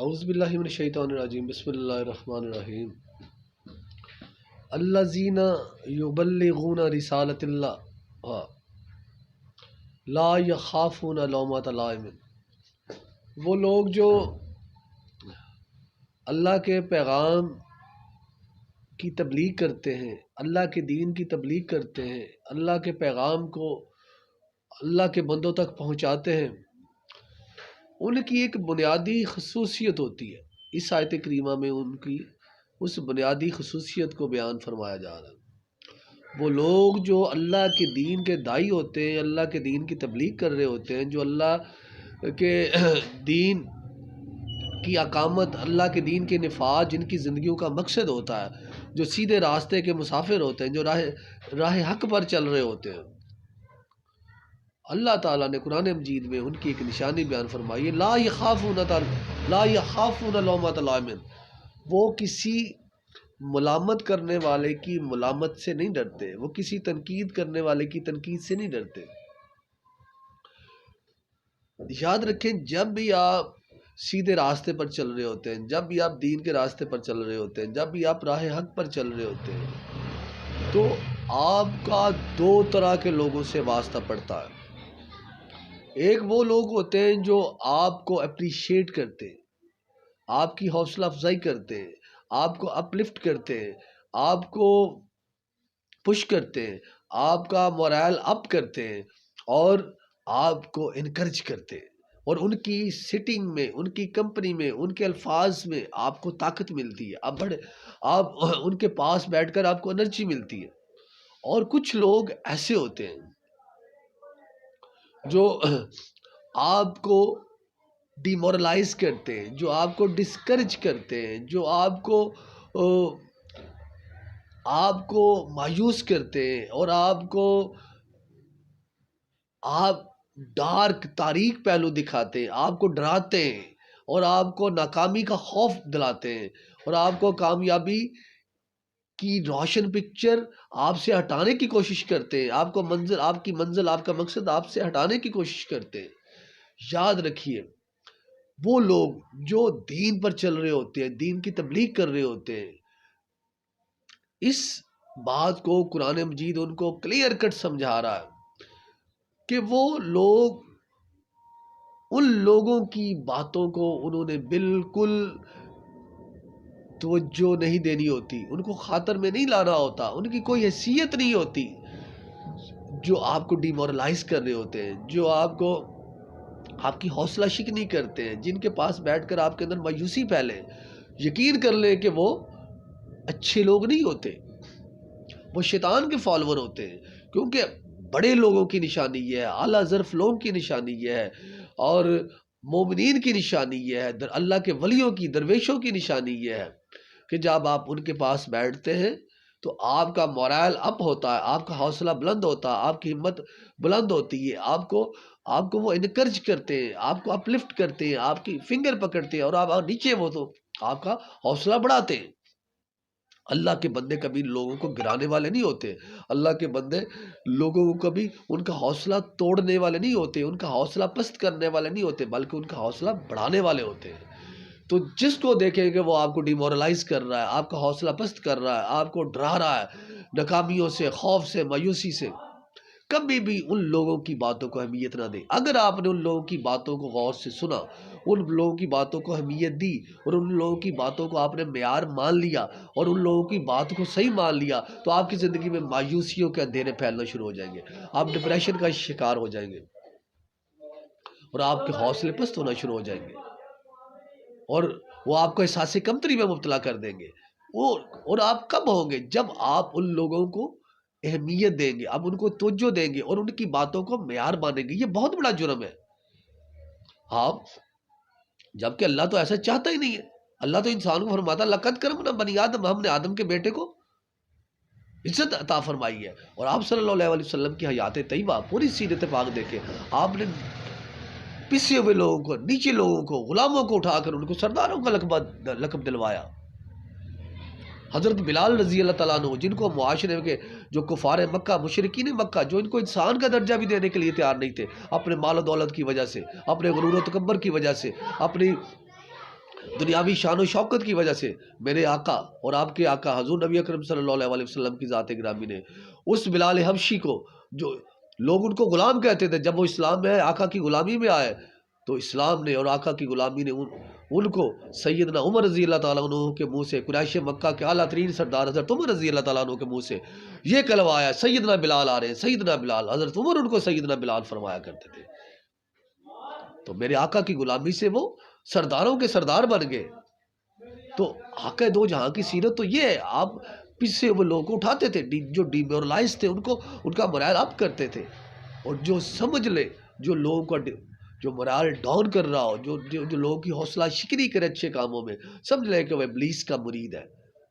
اعوذ باللہ من الشیطان الرجیم بسم اللہ الرحمن الرحیم الذین یبلغون رسالۃ اللہ لا یخافون لومۃ لائم، وہ لوگ جو اللہ کے پیغام کی تبلیغ کرتے ہیں، اللہ کے دین کی تبلیغ کرتے ہیں، اللہ کے پیغام کو اللہ کے بندوں تک پہنچاتے ہیں، ان کی ایک بنیادی خصوصیت ہوتی ہے۔ اس آیت کریمہ میں ان کی اس بنیادی خصوصیت کو بیان فرمایا جا رہا ہے۔ وہ لوگ جو اللہ کے دین کے داعی ہوتے ہیں، اللہ کے دین کی تبلیغ کر رہے ہوتے ہیں، جو اللہ کے دین کی اقامت، اللہ کے دین کے نفاذ، جن کی زندگیوں کا مقصد ہوتا ہے، جو سیدھے راستے کے مسافر ہوتے ہیں، جو راہ حق پر چل رہے ہوتے ہیں، اللہ تعالیٰ نے قرآن مجید میں ان کی ایک نشانی بیان فرمائی ہے، لا یخافون لومۃ لائم، وہ کسی ملامت کرنے والے کی ملامت سے نہیں ڈرتے، وہ کسی تنقید کرنے والے کی تنقید سے نہیں ڈرتے۔ یاد رکھیں، جب بھی آپ سیدھے راستے پر چل رہے ہوتے ہیں، جب بھی آپ دین کے راستے پر چل رہے ہوتے ہیں، جب بھی آپ راہ حق پر چل رہے ہوتے ہیں، تو آپ کا دو طرح کے لوگوں سے واسطہ پڑتا ہے۔ ایک وہ لوگ ہوتے ہیں جو آپ کو اپریشیٹ کرتے ہیں، آپ کی حوصلہ افزائی کرتے ہیں، آپ کو اپلفٹ کرتے ہیں، آپ کو پش کرتے ہیں، آپ کا مورائل اپ کرتے ہیں اور آپ کو انکرج کرتے ہیں، اور ان کی سٹنگ میں، ان کی کمپنی میں، ان کے الفاظ میں آپ کو طاقت ملتی ہے، آپ ان کے پاس بیٹھ کر آپ کو انرجی ملتی ہے۔ اور کچھ لوگ ایسے ہوتے ہیں جو آپ کو ڈیمورلائز کرتے ہیں، جو آپ کو ڈسکریج کرتے ہیں، جو آپ کو مایوس کرتے ہیں، اور آپ ڈارک تاریک پہلو دکھاتے ہیں، آپ کو ڈراتے ہیں، اور آپ کو ناکامی کا خوف دلاتے ہیں، اور آپ کو کامیابی کی روشن پکچر آپ سے ہٹانے کی کوشش کرتے ہیں، آپ کی منزل، آپ کا مقصد آپ سے ہٹانے کی کوشش کرتے ہیں۔ یاد رکھیے، وہ لوگ جو دین پر چل رہے ہوتے ہیں، دین کی تبلیغ کر رہے ہوتے ہیں، اس بات کو قرآن مجید ان کو کلیئر کٹ سمجھا رہا ہے کہ وہ لوگ، ان لوگوں کی باتوں کو انہوں نے بالکل توجہ نہیں دینی ہوتی، ان کو خاطر میں نہیں لانا ہوتا، ان کی کوئی حیثیت نہیں ہوتی، جو آپ کو ڈیمورلائز کر رہے ہوتے ہیں، جو آپ کی حوصلہ شکنی کرتے ہیں، جن کے پاس بیٹھ کر آپ کے اندر مایوسی پھیلے۔ یقین کر لیں کہ وہ اچھے لوگ نہیں ہوتے، وہ شیطان کے فالوور ہوتے ہیں، کیونکہ بڑے لوگوں کی نشانی یہ ہے، اعلیٰ ظرف لوگوں کی نشانی یہ ہے، اور مومنین کی نشانی یہ ہے، اللہ کے ولیوں کی، درویشوں کی نشانی یہ ہے کہ جب آپ ان کے پاس بیٹھتے ہیں تو آپ کا مورائل اپ ہوتا ہے، آپ کا حوصلہ بلند ہوتا ہے، آپ کی ہمت بلند ہوتی ہے، آپ کو وہ انکرج کرتے ہیں، آپ کو اپلفٹ کرتے ہیں، آپ کی فنگر پکڑتے ہیں، اور آپ نیچے وہ تو آپ کا حوصلہ بڑھاتے ہیں۔ اللہ کے بندے کبھی لوگوں کو گرانے والے نہیں ہوتے، اللہ کے بندے لوگوں کو کبھی ان کا حوصلہ توڑنے والے نہیں ہوتے، ان کا حوصلہ پست کرنے والے نہیں ہوتے، بلکہ ان کا حوصلہ بڑھانے والے ہوتے ہیں۔ تو جس کو دیکھیں کہ وہ آپ کو ڈیمورلائز کر رہا ہے، آپ کا حوصلہ پست کر رہا ہے، آپ کو ڈرا رہا ہے ناکامیوں سے، خوف سے، مایوسی سے، کبھی بھی ان لوگوں کی باتوں کو اہمیت نہ دیں۔ اگر آپ نے ان لوگوں کی باتوں کو غور سے سنا، ان لوگوں کی باتوں کو اہمیت دی، اور ان لوگوں کی باتوں کو آپ نے معیار مان لیا، اور ان لوگوں کی بات کو صحیح مان لیا، تو آپ کی زندگی میں مایوسیوں کے اندھیرے پھیلنا شروع ہو جائیں گے، آپ ڈپریشن کا شکار ہو جائیں گے، اور آپ کے حوصلے پست ہونا شروع ہو جائیں گے، اور وہ آپ کو احساس کمتری میں مبتلا کر دیں گے۔ اور آپ کب ہوں گے؟ جب آپ ان لوگوں کو اہمیت دیں گے، آپ ان کو توجہ دیں گے، اور ان کی باتوں کو معیار مانیں گے۔ یہ بہت بڑا جرم ہے، آپ جبکہ اللہ تو ایسا چاہتا ہی نہیں ہے۔ اللہ تو انسان کو فرماتا لقد کرمنا بنی آدم، ہم نے آدم کے بیٹے کو عزت عطا فرمائی ہے۔ اور آپ صلی اللہ علیہ وسلم کی حیات طیبہ، پوری سیرت پاک دیکھیں، آپ نے پسے ہوئے لوگوں کو، نیچے لوگوں کو، غلاموں کو اٹھا کر ان کو سرداروں کا لقب دلوایا۔ حضرت بلال رضی اللہ تعالیٰ عنہ، جن کو معاشرے کے جو کفار مکہ، مشرکین مکہ، جو ان کو انسان کا درجہ بھی دینے کے لیے تیار نہیں تھے، اپنے مال و دولت کی وجہ سے، اپنے غرور و تکبر کی وجہ سے، اپنی دنیاوی شان و شوکت کی وجہ سے میرے آقا اور آپ کے آقا حضور نبی اکرم صلی اللہ علیہ وسلم کی ذات گرامی نے اس بلال حبشی کو، جو لوگ ان کو غلام کہتے تھے، جب وہ اسلام میں آقا کی غلامی میں آئے تو اسلام نے اور آقا کی غلامی نے ان کو سیدنا عمر رضی اللہ تعالیٰ عنہ کے منہ سے، قریش مکہ کے اعلیٰ ترین سردار حضرت عمر رضی اللہ تعالیٰ عنہ کے منہ سے یہ کلمہ سیدنا بلال آ رہے ہیں، سیدنا بلال، حضرت عمر ان کو سیدنا بلال فرمایا کرتے تھے۔ تو میرے آقا کی غلامی سے وہ سرداروں کے سردار بن گئے۔ تو آقا دو جہاں کی سیرت تو یہ ہے، آپ پیچھے وہ لوگوں کو اٹھاتے تھے جو ڈیمورلائز تھے، ان کو ان کا مرائل اپ کرتے تھے، اور جو سمجھ لے، جو لوگوں کا جو مرائل ڈاؤن کر رہا ہو، جو لوگوں کی حوصلہ شکنی کرے اچھے کاموں میں، سمجھ لے کہ وہ ابلیس کا مرید ہے،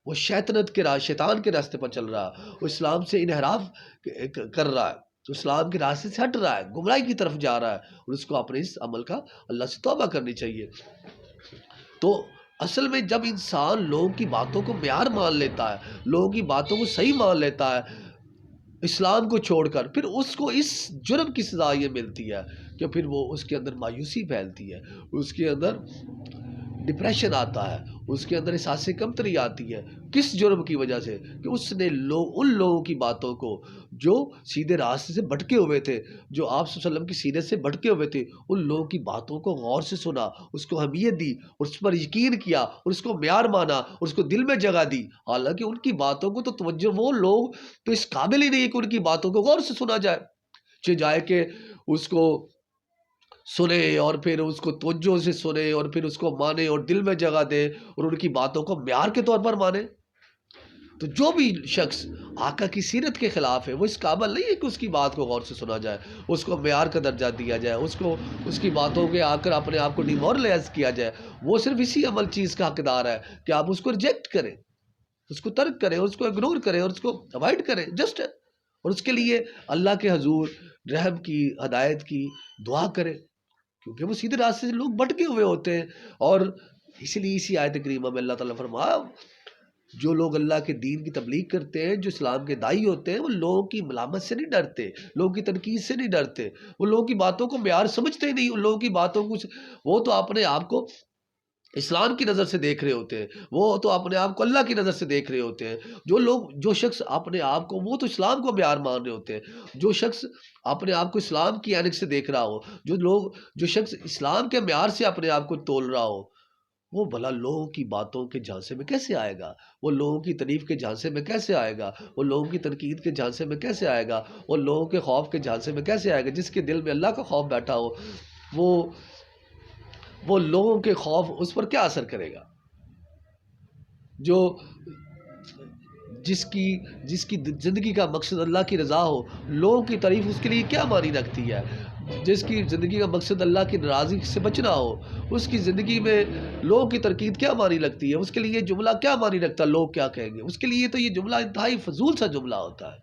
وہ شیطنت کے شیطان کے راستے پر چل رہا ہے، وہ اسلام سے انحراف کر رہا ہے، تو اسلام کے راستے سے ہٹ رہا ہے، گمراہی کی طرف جا رہا ہے، اور اس کو اپنے اس عمل کا اللہ سے توبہ کرنی چاہیے۔ تو اصل میں جب انسان لوگوں کی باتوں کو معیار مان لیتا ہے، لوگوں کی باتوں کو صحیح مان لیتا ہے اسلام کو چھوڑ کر، پھر اس کو اس جرم کی سزا یہ ملتی ہے کہ پھر وہ اس کے اندر مایوسی پھیلتی ہے، اس کے اندر ڈپریشن آتا ہے، اس کے اندر احساس کمتری آتی ہے۔ کس جرم کی وجہ سے؟ کہ اس نے ان لوگوں کی باتوں کو جو سیدھے راستے سے بھٹکے ہوئے تھے، جو آپ صلی اللہ علیہ وسلم کی سیرت سے بھٹکے ہوئے تھے، ان لوگوں کی باتوں کو غور سے سنا، اس کو اہمیت دی، اور اس پر یقین کیا، اور اس کو معیار مانا، اور اس کو دل میں جگہ دی۔ حالانکہ ان کی باتوں کو تو توجہ، وہ لوگ تو اس قابل ہی نہیں ہے کہ ان کی باتوں کو غور سے سنا جائے، جائے کہ اس کو سنے اور پھر اس کو توجہ سے سنے اور پھر اس کو مانے اور دل میں جگہ دے اور ان کی باتوں کو معیار کے طور پر مانے۔ تو جو بھی شخص آقا کی سیرت کے خلاف ہے، وہ اس قابل نہیں ہے کہ اس کی بات کو غور سے سنا جائے، اس کو معیار کا درجہ دیا جائے، اس کی باتوں کے آ کر اپنے آپ کو ڈیمورلائز کیا جائے۔ وہ صرف اسی عمل چیز کا حقدار ہے کہ آپ اس کو ریجیکٹ کریں، اس کو ترک کریں، اس کو اگنور کریں اور اس کو اوائڈ کریں، جسٹ ہے۔ اور اس کے لیے اللہ کے حضور رحم کی، ہدایت کی دعا کریں، کیونکہ وہ سیدھے راستے سے لوگ بھٹکے ہوئے ہوتے ہیں۔ اور اسی لیے اسی آیت کریمہ میں اللہ تعالیٰ فرمایا، جو لوگ اللہ کے دین کی تبلیغ کرتے ہیں، جو اسلام کے داعی ہوتے ہیں، وہ لوگوں کی ملامت سے نہیں ڈرتے، لوگوں کی تنقید سے نہیں ڈرتے، وہ لوگوں کی باتوں کو معیار سمجھتے ہی نہیں، ان لوگوں کی باتوں کو، وہ تو اپنے آپ کو اسلام کی نظر سے دیکھ رہے ہوتے ہیں، وہ تو اپنے آپ کو اللہ کی نظر سے دیکھ رہے ہوتے ہیں۔ جو شخص اپنے آپ کو، وہ تو اسلام کو معیار مان رہے ہوتے ہیں۔ جو شخص اپنے آپ کو اسلام کی عینک سے دیکھ رہا ہو، جو شخص اسلام کے معیار سے اپنے آپ کو تول رہا ہو، وہ بھلا لوگوں کی باتوں کے جھانسے میں کیسے آئے گا؟ وہ لوگوں کی تعریف کے جھانسے میں کیسے آئے گا؟ وہ لوگوں کی تنقید کے جھانسے میں کیسے آئے گا؟ وہ لوگوں کے خوف کے جھانسے میں کیسے آئے گا؟ جس کے دل میں اللہ کا خوف بیٹھا ہو، وہ لوگوں کے خوف اس پر کیا اثر کرے گا؟ جس کی زندگی کا مقصد اللہ کی رضا ہو، لوگوں کی تعریف اس کے لیے کیا معنی رکھتی ہے؟ جس کی زندگی کا مقصد اللہ کی ناراضگی سے بچنا ہو، اس کی زندگی میں لوگوں کی تنقید کیا معنی رکھتی ہے؟ اس کے لیے جملہ کیا معنی رکھتا ہے؟ لوگ کیا کہیں گے؟ اس کے لیے تو یہ جملہ انتہائی فضول سا جملہ ہوتا ہے۔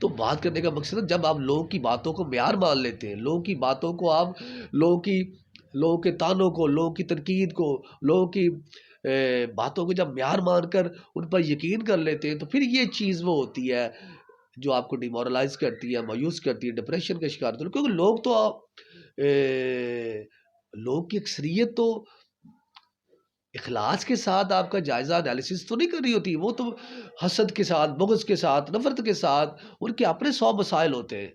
تو بات کرنے کا مقصد ہے، جب آپ لوگوں کی باتوں کو معیار مان لیتے ہیں، لوگوں کی باتوں کو آپ لوگوں کے تانوں کو، لوگوں کی تنقید کو، لوگوں کی باتوں کو جب معیار مان کر ان پر یقین کر لیتے ہیں، تو پھر یہ چیز وہ ہوتی ہے جو آپ کو ڈیمورلائز کرتی ہے، مایوس کرتی ہے، ڈپریشن کا شکار ہوتے ہیں۔ کیونکہ لوگ کی اکثریت تو اخلاص کے ساتھ آپ کا جائزہ انالیسس تو نہیں کر رہی ہوتی، وہ تو حسد کے ساتھ، بغض کے ساتھ، نفرت کے ساتھ، ان کے اپنے 100 مسائل ہوتے ہیں۔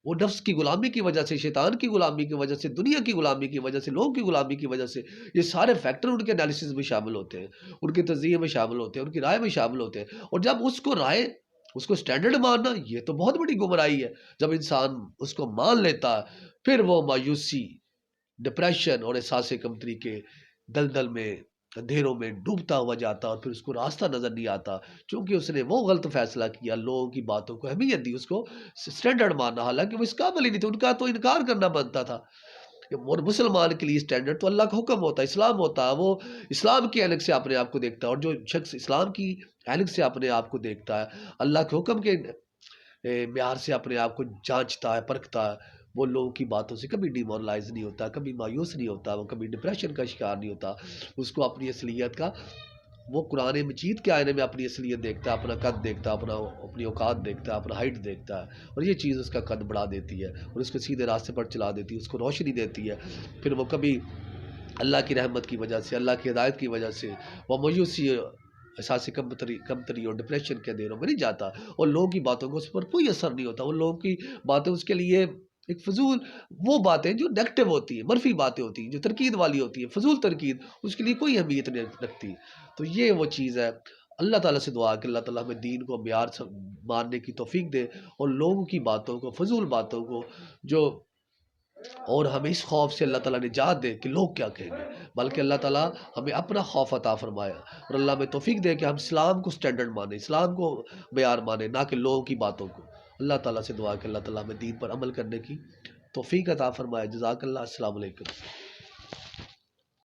وہ نفس کی غلامی کی وجہ سے، شیطان کی غلامی کی وجہ سے، دنیا کی غلامی کی وجہ سے، لوگوں کی غلامی کی وجہ سے، یہ سارے فیکٹر ان کے انالیسس میں شامل ہوتے ہیں، ان کے تجزیے میں شامل ہوتے ہیں، ان کی رائے میں شامل ہوتے ہیں۔ اور جب اس کو سٹینڈرڈ ماننا، یہ تو بہت بڑی گمراہی ہے۔ جب انسان اس کو مان لیتا ہے، پھر وہ مایوسی، ڈپریشن اور احساس کمتری کے دلدل میں، اندھیروں میں ڈوبتا ہوا جاتا، اور پھر اس کو راستہ نظر نہیں آتا، چونکہ اس نے وہ غلط فیصلہ کیا، لوگوں کی باتوں کو اہمیت دی، اس کو سٹینڈرڈ ماننا، حالانکہ وہ اس قابل ہی نہیں تھے، ان کا تو انکار کرنا بنتا تھا۔ اور مسلمان کے لیے سٹینڈرڈ تو اللہ کا حکم ہوتا ہے، اسلام ہوتا ہے، وہ اسلام کی عینک سے اپنے آپ کو دیکھتا ہے، اور جو شخص اسلام کی عینک سے اپنے آپ کو دیکھتا ہے، اللہ کے حکم کے معیار سے اپنے آپ کو جانچتا ہے، پرکھتا ہے، وہ لوگوں کی باتوں سے کبھی ڈیمورلائز نہیں ہوتا، کبھی مایوس نہیں ہوتا، وہ کبھی ڈپریشن کا شکار نہیں ہوتا۔ اس کو اپنی اصلیت کا، وہ قرآن مجید کے آئینے میں اپنی اصلیت دیکھتا ہے، اپنا قد دیکھتا ہے، اپنی اوقات دیکھتا ہے، اپنا ہائٹ دیکھتا ہے، اور یہ چیز اس کا قد بڑھا دیتی ہے اور اس کو سیدھے راستے پر چلا دیتی ہے، اس کو روشنی دیتی ہے۔ پھر وہ کبھی اللہ کی رحمت کی وجہ سے، اللہ کی ہدایت کی وجہ سے وہ مایوسی، احساس کمتری اور ڈپریشن کے اندھیروں میں نہیں جاتا، اور لوگوں کی باتوں کو اس پر کوئی اثر نہیں ہوتا. وہ لوگوں کی باتیں اس کے لیے ایک فضول، وہ باتیں جو نیگیٹو ہوتی ہیں، منفی باتیں ہوتی ہیں، جو تنقید والی ہوتی ہیں، فضول تنقید، اس کے لیے کوئی اہمیت نہیں رکھتی. تو یہ وہ چیز ہے. اللہ تعالیٰ سے دعا کہ اللہ تعالیٰ ہمیں دین کو معیار ماننے کی توفیق دے، اور لوگوں کی باتوں کو، فضول باتوں کو جو، اور ہمیں اس خوف سے اللہ تعالیٰ نجات دے کہ لوگ کیا کہیں گے، بلکہ اللہ تعالیٰ ہمیں اپنا خوف عطا فرمایا، اور اللہ ہمیں توفیق دے کہ ہم اسلام کو سٹینڈرڈ مانیں، اسلام کو معیار مانیں، نہ کہ لوگوں کی باتوں کو. اللہ تعالیٰ سے دعا کہ اللہ تعالیٰ ہمیں دین پر عمل کرنے کی توفیق عطا فرمائے. جزاک اللہ. السلام علیکم.